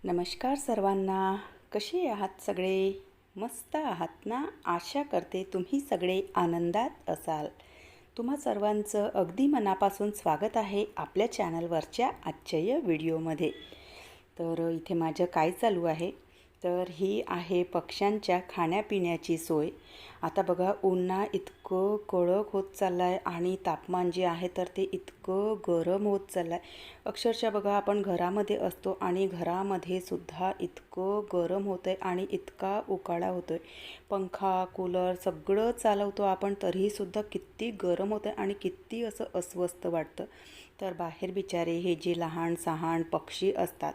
नमस्कार सर्वांना. कसे आहात सगळे? मस्त आहात ना? आशा करते तुम्ही सगळे आनंदात असाल. तुम्हा सर्वांचं अगदी मनापासून स्वागत आहे आपल्या चॅनलवरच्या आजच्या या व्हिडिओमध्ये. तर इथे माझं काय चालू आहे, तर ही आहे पक्ष्यांच्या खाण्यापिण्याची सोय. आता बघा, उन्हाळा इतकं कडक होत चाललं आहे आणि तापमान जे आहे तर ते इतकं गरम होत चाललं आहे. अक्षरशः बघा, आपण घरामध्ये असतो आणि घरामध्ये सुद्धा इतकं गरम होतं आहे आणि इतका उकाडा होतो आहे. पंखा, कूलर सगळं चालवतो आपण, तरीसुद्धा किती गरम होतं आहे आणि किती असं अस्वस्थ वाटतं. तर बाहेर बिचारे हे जे लहान सहान पक्षी असतात,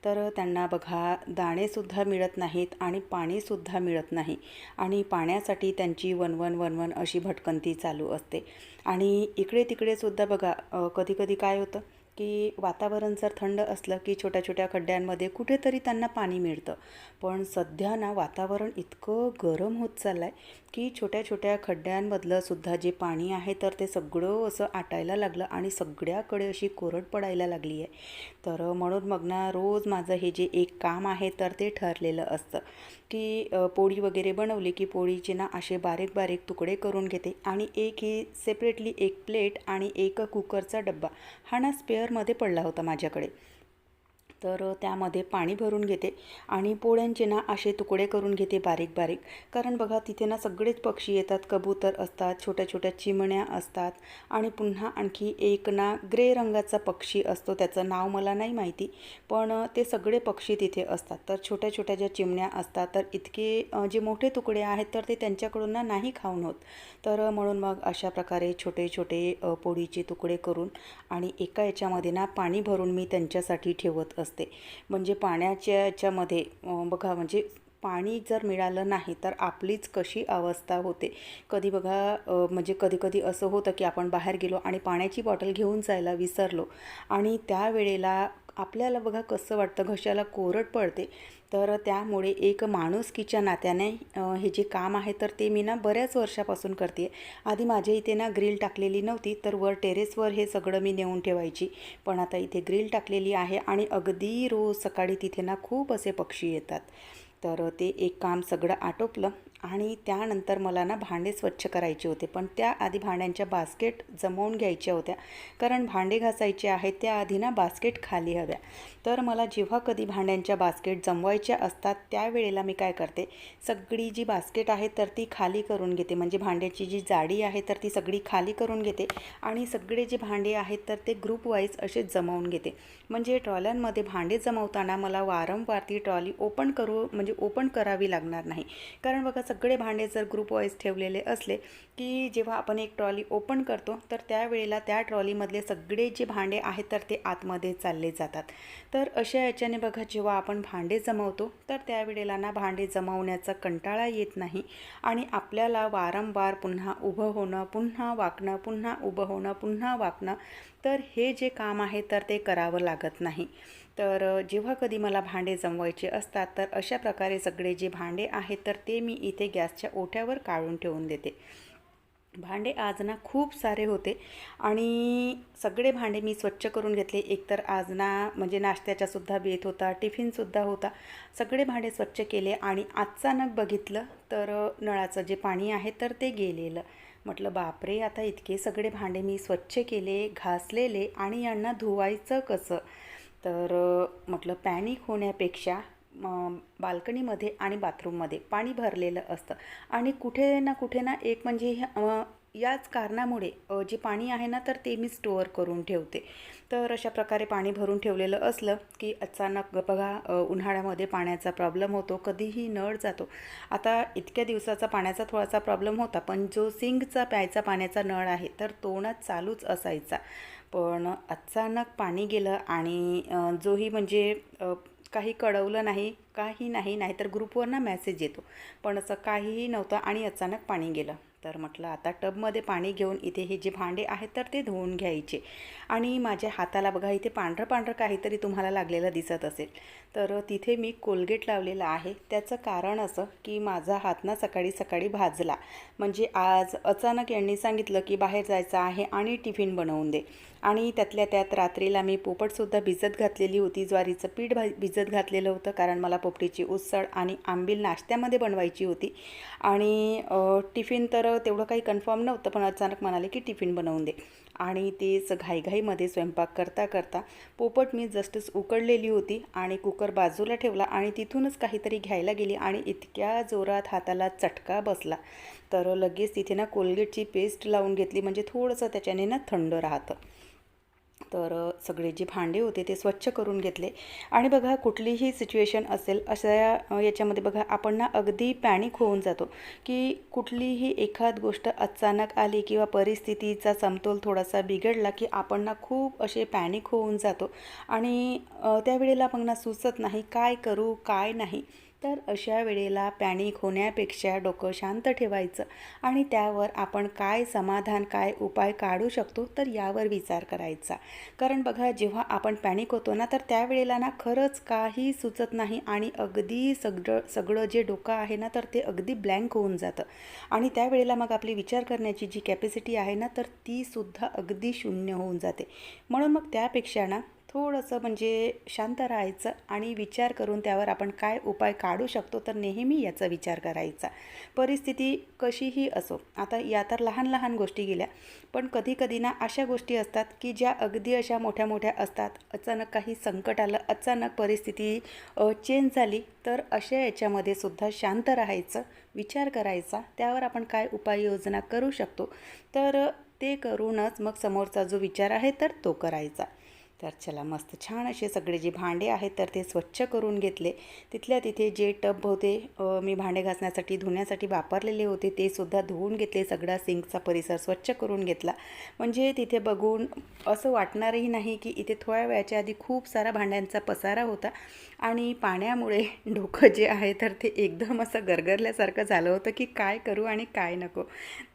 तर त्यांना बघा दाणेसुद्धा मिळत नाहीत आणि पाणीसुद्धा मिळत नाही आणि पाण्यासाठी त्यांची वणवण वणवण अशी भटकंती चालू असते. आणि इकडे तिकडेसुद्धा बघा, कधी कधी काय होतं की वातावरण जर थंड असलं की छोट्या छोट्या खड्ड्यांमध्ये कुठेतरी त्यांना पाणी मिळतं. पण सध्या ना वातावरण इतकं गरम होत चाललं आहे की छोट्या छोट्या खड्ड्यांमधलं सुद्धा जे पाणी आहे तर ते सगळं असं आटायला लागलं आणि सगळ्याकडे अशी कोरड पडायला लागली आहे. तर म्हणून मग ना रोज माझं हे जे एक काम आहे तर ते ठरलेलं असतं की पोळी वगैरे बनवली की पोळीचे ना असे बारीक बारीक तुकडे करून घेते आणि एक ही सेपरेटली एक प्लेट आणि एक कुकरचा डब्बा हा ना स्पेअरमध्ये पडला होता माझ्याकडे. तर त्यामध्ये पाणी भरून घेते आणि पोळ्यांचे ना असे तुकडे करून घेते बारीक बारीक. कारण बघा, तिथे ना सगळेच पक्षी येतात, कबूतर असतात, छोट्या छोट्या चिमण्या असतात आणि पुन्हा आणखी एक ना ग्रे रंगाचा पक्षी असतो, त्याचं नाव मला नाही माहिती, पण ते सगळे पक्षी तिथे असतात. तर छोट्या छोट्या ज्या चिमण्या असतात तर इतके जे मोठे तुकडे आहेत तर ते त्यांच्याकडून ना नाही खाऊन होत. तर म्हणून मग अशा प्रकारे छोटे छोटे पोळीचे तुकडे करून आणि एका याच्यामध्ये ना पाणी भरून मी त्यांच्यासाठी ठेवत असते. म्हणजे पाण्याच्या याच्यामध्ये बघा, म्हणजे पाणी जर मिळालं नाही तर आपलीच कशी अवस्था होते. कधी बघा, म्हणजे कधी कधी असं होतं की आपण बाहेर गेलो आणि पाण्याची बॉटल घेऊन जायला विसरलो आणि त्यावेळेला आपल्याला बघा कसं वाटतं, घशाला कोरड पडते. तर त्यामुळे एक माणुसकीच्या नात्याने हे जे काम आहे तर ते मी ना बऱ्याच वर्षापासून करते. आधी माझ्या इथे ना ग्रिल टाकलेली नव्हती, तर वर टेरेसवर हे सगळं मी नेऊन ठेवायची. पण आता इथे ग्रिल टाकलेली आहे आणि अगदी रोज सकाळी तिथे ना खूप असे पक्षी येतात. तर ते एक काम सगळं आटोपलं आणि त्यानंतर मला ना भांडे स्वच्छ करायचे होते. पण त्याआधी भांड्यांच्या बास्केट जमवून घ्यायच्या होत्या, कारण भांडे घासायचे आहेत त्याआधी ना बास्केट खाली हव्या. तर मला जेव्हा कधी भांड्यांच्या बास्केट जमवायच्या असतात त्यावेळेला मी काय करते, सगळी जी बास्केट आहे तर ती खाली करून घेते. म्हणजे भांड्याची जी जाडी आहे तर ती सगळी खाली करून घेते आणि सगळे जे भांडे आहेत तर ते ग्रुप वाईज असे जमवून घेते. म्हणजे ट्रॉल्यांमध्ये भांडे जमवताना मला वारंवार ती ट्रॉली ओपन करावी लागणार नाही. कारण बघा, सगळे भांडे जर ग्रुप वाईज ठेवलेले असले की जेव्हा आपण एक ट्रॉली ओपन करतो तर त्यावेळेला त्या ट्रॉलीमधले सगळे जे भांडे आहेत तर ते आतमध्ये चालले जातात. तर अशा याच्याने बघा, जेव्हा आपण भांडे जमवतो तर त्यावेळेला ना भांडे जमवण्याचा कंटाळा येत नाही आणि आपल्याला वारंवार पुन्हा उभं होणं, पुन्हा वाकणं, पुन्हा उभं होणं, पुन्हा वाकणं, तर हे जे काम आहे तर ते करावं लागत नाही. तर जेव्हा कधी मला भांडे जमवायचे असतात तर अशा प्रकारे सगळे जे भांडे आहेत तर ते मी इथे गॅसच्या ओठ्यावर काढून ठेवून देते. भांडे आज ना खूप सारे होते आणि सगळे भांडे मी स्वच्छ करून घेतले. एकतर आज ना म्हणजे नाश्त्याचासुद्धा बेत होता, टिफिनसुद्धा होता. सगळे भांडे स्वच्छ केले आणि अचानक बघितलं तर नळाचं जे पाणी आहे तर ते गेलेलं. म्हटलं बापरे, आता इतके सगळे भांडे मी स्वच्छ केले, घासलेले आणि यांना धुवायचं कसं? तर म्हटलं पॅनिक होण्यापेक्षा बाल्कनीमध्ये आणि बाथरूममध्ये पाणी भरलेलं असतं आणि कुठे ना एक म्हणजे याच कारणामुळे जे पाणी आहे ना तर ते मी स्टोअर करून ठेवते. तर अशा प्रकारे पाणी भरून ठेवलेलं असलं की अचानक बघा, उन्हाळ्यामध्ये पाण्याचा प्रॉब्लेम होतो, कधीही नळ जातो. आता इतक्या दिवसाचा पाण्याचा थोडासा प्रॉब्लेम होता, पण जो सिंकचा प्यायचा पाण्याचा नळ आहे तर तो ना चालूच असायचा. पण अचानक पाणी गेलं आणि जोही म्हणजे काही कळवलं नाही, काही नाही, नाहीतर ग्रुपवर ना मेसेज येतो, पण असं काहीही नव्हतं आणि अचानक पाणी गेलं. तर म्हटलं आता टबमध्ये पाणी घेऊन इथे हे जे भांडे आहेत तर ते धुवून घ्यायचे. आणि माझ्या हाताला बघा इथे पांढरं पांढरं काहीतरी तुम्हाला लागलेलं दिसत असेल. तर तिथे मी कोलगेट लावलेला आहे. त्याचं कारण असं की माझा हात ना सकाळी सकाळी भाजला. म्हणजे आज अचानक यांनी सांगितलं की बाहेर जायचं आहे आणि टिफिन बनवून दे. आणि त्यातल्या त्यात रात्रीला मी पोपटसुद्धा भिजत घातलेली होती. ज्वारीचं पीठ भिजत घातलेलं होतं, कारण मला पोपटीची उसळ आणि आंबील नाश्त्यामध्ये बनवायची होती. आणि टिफिन तर तेवढं काही कन्फर्म नव्हतं, पण अचानक म्हणाले की टिफिन बनवून दे. आणि तेच घाईघाईमध्ये स्वयंपाक करता करता पोपट मी जस्टच उकडलेली होती आणि कुकर बाजूला ठेवला आणि तिथूनच काहीतरी घ्यायला गेली आणि इतक्या जोरात हाताला चटका बसला. तर लगेच तिथे ना कोलगेटची पेस्ट लावून घेतली, म्हणजे थोडंसं त्याच्याने ना थंड राहतं. तर सगळे जे भांडे होते ते स्वच्छ करून घेतले. आणि बघा कुठलीही सिच्युएशन असेल अशा याच्यामध्ये बघा आपण ना अगदी पॅनिक होऊन जातो की कुठलीही एखाद गोष्ट अचानक आली किंवा परिस्थितीचा समतोल थोडासा बिघडला की आपण ना खूप असे पॅनिक होऊन जातो. आणि त्यावेळेला मग ना सुचत नाही काय करू काय नाही. तर अशा वेळेला पॅनिक होण्यापेक्षा डोकं शांत ठेवायचं आणि त्यावर आपण काय समाधान काय उपाय काढू शकतो तर यावर विचार करायचा. कारण बघा जेव्हा आपण पॅनिक होतो ना तर त्यावेळेला ना खरंच काही सुचत नाही आणि अगदी सगळं जे डोकं आहे ना तर ते अगदी ब्लँक होऊन जातं. आणि त्यावेळेला मग आपली विचार करण्याची जी कॅपॅसिटी आहे ना तर तीसुद्धा अगदी शून्य होऊन जाते. म्हणून मग त्यापेक्षा ना थोडंसं म्हणजे शांत राहायचं आणि विचार करून त्यावर आपण काय उपाय काढू शकतो तर नेहमी याचा विचार करायचा. परिस्थिती कशीही असो, आता या तर लहान लहान गोष्टी गेल्या, पण कधी कधी ना अशा गोष्टी असतात की ज्या अगदी अशा मोठ्या मोठ्या असतात. अचानक काही संकट आलं, अचानक परिस्थिती चेंज झाली, तर अशा याच्यामध्ये सुद्धा शांत राहायचं, विचार करायचा, त्यावर आपण काय उपाययोजना करू शकतो तर ते करूनच मग समोरचा जो विचार आहे तर तो करायचा. तर चला मस्त छान असे सगळे जे भांडे आहेत तर ते स्वच्छ करून घेतले. तिथल्या तिथे जे टब होते मी भांडे घासण्यासाठी धुण्यासाठी वापरलेले होते ते सुद्धा धुवून घेतले. सगळा सिंकचा परिसर स्वच्छ करून घेतला. म्हणजे तिथे बघून असं वाटणारही नाही की इथे थोड्या वेळाच्या आधी खूप सारा भांड्यांचा पसारा होता आणि पाण्यामुळे डोकं जे आहे तर ते एकदम असं गरगरल्यासारखं झालं होतं की काय करू आणि काय नको.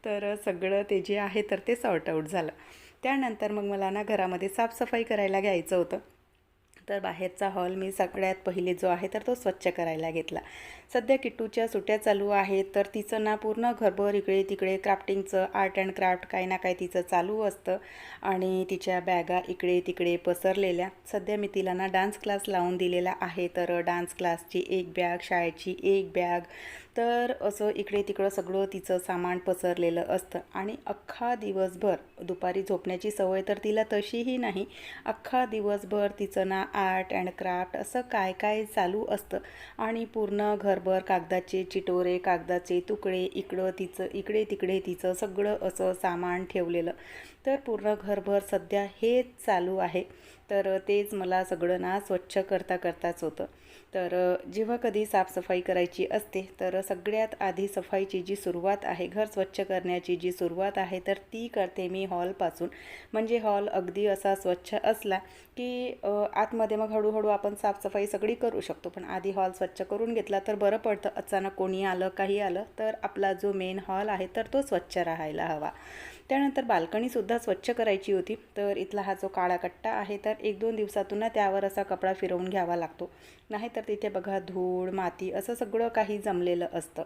तर सगळं ते जे आहे तर ते सॉर्ट आऊट झालं. त्यानंतर मग मला ना घरामध्ये साफसफाई करायला घ्यायचं होतं. तर बाहेरचा हॉल मी सगळ्यात पहिले जो आहे तर तो स्वच्छ करायला घेतला. सध्या किट्टूच्या सुट्ट्या चालू आहेत तर तिचं ना पूर्ण घरभर इकडे तिकडे क्राफ्टिंगचं आर्ट अँड क्राफ्ट काही ना काही तिचं चालू असतं. आणि तिच्या बॅगा इकडे तिकडे पसरलेल्या. सध्या मी तिला ना डान्स क्लास लावून दिलेला आहे. तर डान्स क्लासची एक बॅग, शाळेची एक बॅग, तर असं इकडे तिकडं सगळं तिचं सामान पसरलेलं असतं. आणि अख्खा दिवसभर दुपारी झोपण्याची सवय तर तिला तशीही नाही. अख्खा दिवसभर तिचं ना आर्ट अँड क्राफ्ट असं काय काय चालू असतं. आणि पूर्ण घरभर कागदाचे चिटोरे, कागदाचे तुकडे, इकडे तिकडे तिचं सगळं असं सामान ठेवलेलं. तर पूर्ण घरभर सध्या हेच चालू आहे. तर तेच मला सगळं ना स्वच्छ करताच होतं. तर जेव्हा कधी साफसफाई करायची असते तर सगळ्यात आधी सफाईची जी सुरुवात आहे, घर स्वच्छ करण्याची जी सुरुवात आहे तर ती करते मी हॉलपासून. म्हणजे हॉल अगदी असा स्वच्छ असला की आतमध्ये मग हळूहळू आपण साफसफाई सगळी करू शकतो. पण आधी हॉल स्वच्छ करून घेतला तर बरं पडतं. अचानक कोणी आलं काही आलं तर आपला जो मेन हॉल आहे तर तो स्वच्छ राहायला हवा. त्यानंतर बाल्कनीसुद्धा स्वच्छ करायची होती. तर इथला हा जो काळा कट्टा आहे तर 1-2 दिवसातून ना त्यावर असा कपडा फिरवून घ्यावा लागतो. नाहीतर तिथे बघा धूळ माती असं सगळं काही जमलेलं असतं.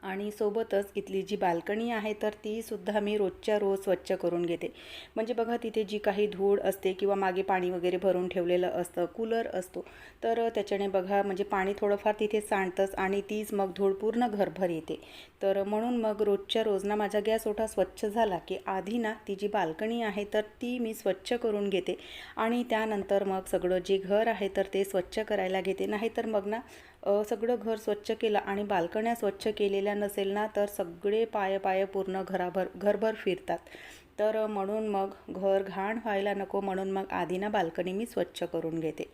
आणि सोबतच इथली जी बाल्कनी आहे तर तीसुद्धा मी रोजच्या रोज स्वच्छ करून घेते. म्हणजे बघा तिथे जी काही धूळ असते किंवा मागे पाणी वगैरे भरून ठेवलेलं असतं, कूलर असतो, तर त्याच्याने बघा म्हणजे पाणी थोडंफार तिथे सांडतंच आणि तीच मग धूळ पूर्ण घरभर येते. तर म्हणून मग रोजच्या रोज ना माझा गॅस ओटा स्वच्छ झाला की आधी ना ती जी बाल्कनी आहे तर ती मी स्वच्छ करून घेते. आणि त्यानंतर मग सगळं जे घर आहे तर ते स्वच्छ करायला घेते. नाहीतर मग ना सगळं घर स्वच्छ केलं आणि बाल्कन्या स्वच्छ केलेल्या नसेल ना तर सगळे पाय पूर्ण घरभर फिरतात. तर म्हणून मग घर घाण व्हायला नको म्हणून मग आधी ना बाल्कनी मी स्वच्छ करून घेते.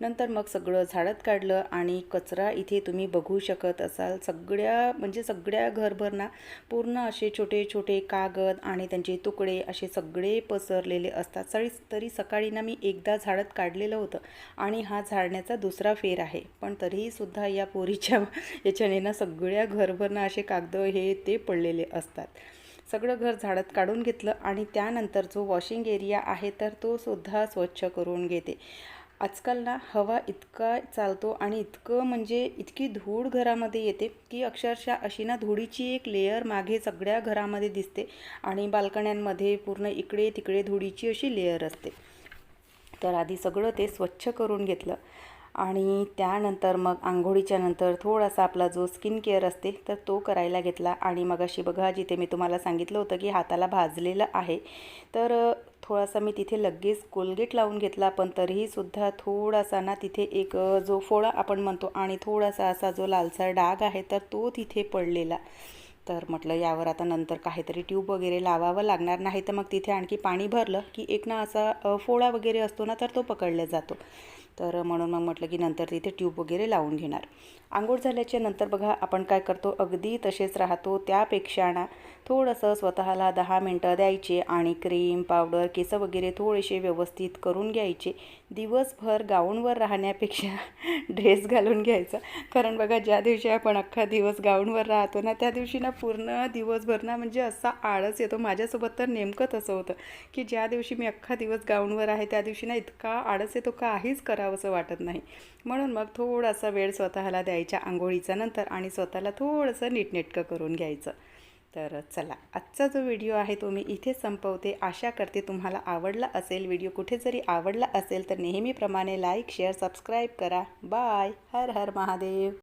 नंतर मग सगळं झाडत काढलं आणि कचरा इथे तुम्ही बघू शकत असाल. सगळ्या घरभर ना पूर्ण असे छोटे छोटे कागद आणि त्यांचे तुकडे असे सगळे पसरलेले असतात. तरी सकाळी ना मी एकदा झाडत काढलेलं होतं आणि हा झाडण्याचा दुसरा फेर आहे. पण तरीहीसुद्धा या पोरीच्या याच्याने ना सगळ्या घरभर ना असे कागद हे ते पडलेले असतात. सगळं घर झाडत काढून घेतलं आणि त्यानंतर जो वॉशिंग एरिया आहे तर तो सुद्धा स्वच्छ करून घेते. आजकाल ना हवा इतका चालतो आणि इतकी धूळ घरामध्ये येते की अक्षरशः अशी ना धुळीची एक लेयर मागे सगळ्या घरामध्ये दिसते आणि बाल्कन्यांमध्ये पूर्ण इकडे तिकडे धुळीची अशी लेयर असते. तर आधी सगळं ते स्वच्छ करून घेतलं आणि त्यानंतर मग आंघोळीच्या नंतर थोडासा आपला जो स्किन केअर असते तर तो करायला घेतला. आणि मग अशी बघा जिथे मी तुम्हाला सांगितलं होतं की हाताला भाजलेलं आहे तर थोडासा मी तिथे लगेच कोलगेट लावून घेतला. पण तरीहीसुद्धा थोडासा ना तिथे एक जो फोळा आपण म्हणतो आणि थोडासा असा जो लालसर डाग आहे तर तो तिथे पडलेला. तर म्हटलं यावर आता नंतर काहीतरी ट्यूब वगैरे लावावं लागणार, नाही तर मग तिथे आणखी पाणी भरलं की एक ना असा फोळा वगैरे असतो ना तर तो पकडला जातो. तर म्हणून मग म्हटलं की नंतर तिथे ट्यूब वगैरे लावून घेणार. आंघोळ झाल्याच्या नंतर बघा आपण काय करतो अगदी तसेच राहतो. त्यापेक्षा ना थोडंसं स्वतःला 10 मिनटं द्यायचे आणि क्रीम पावडर केस वगैरे थोडेसे व्यवस्थित करून घ्यायचे. दिवसभर गाऊनवर राहण्यापेक्षा ड्रेस घालून घ्यायचा. कारण बघा ज्या दिवशी आपण अख्खा दिवस गाऊनवर राहतो ना त्या दिवशी ना पूर्ण दिवसभर ना म्हणजे असा आळस येतो. माझ्यासोबत तर नेमकं तसं होतं की ज्या दिवशी मी अख्खा दिवस गाऊनवर आहे त्या दिवशी ना इतका आळस येतो काहीच करावंसं वाटत नाही. म्हणून मग थोडासा वेळ स्वतःला द्यायच्या आंघोळीचा नंतर आणि स्वतःला थोडंसं नीटनेटकं करून घ्यायचं. तर चला आजचा जो व्हिडिओ आहे तो मी इथेच संपवते. आशा करते तुम्हाला आवडला असेल. व्हिडिओ कुठे जरी आवडला असेल तर नेहमीप्रमाणे लाईक शेअर सबस्क्राईब करा. बाय. हर हर महादेव.